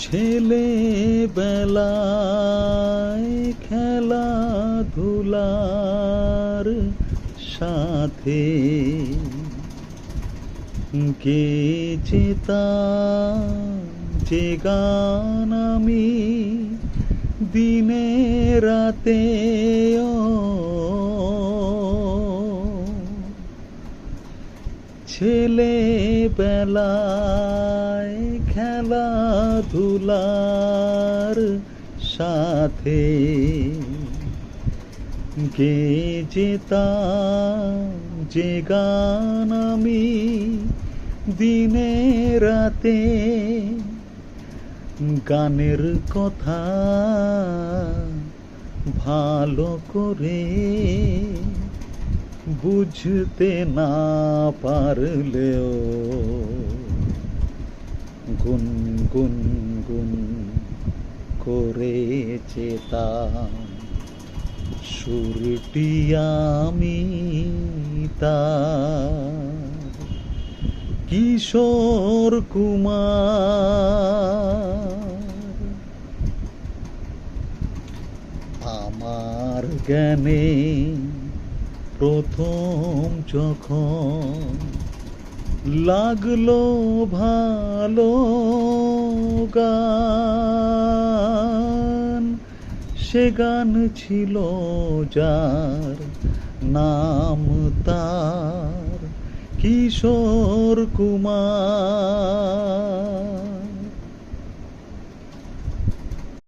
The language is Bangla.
ছেলেবেলায় খেলাধুলার সাথে গেয়েছে যে গান আমি দিনে রাতে ছেলেবেলায় খেলাধুলার সাথে গেয়ে যে গান আমি দিনে রাতে গানের কথা ভালো করে বুঝতে না পারলেও গুন গুন গুন করে যেতাম সুরটি আমি তার কিশোর কুমার। আমার জ্ঞানে প্রথম যখন লাগলো ভালো গান, সে গান ছিল যার নাম তার কিশোর কুমার।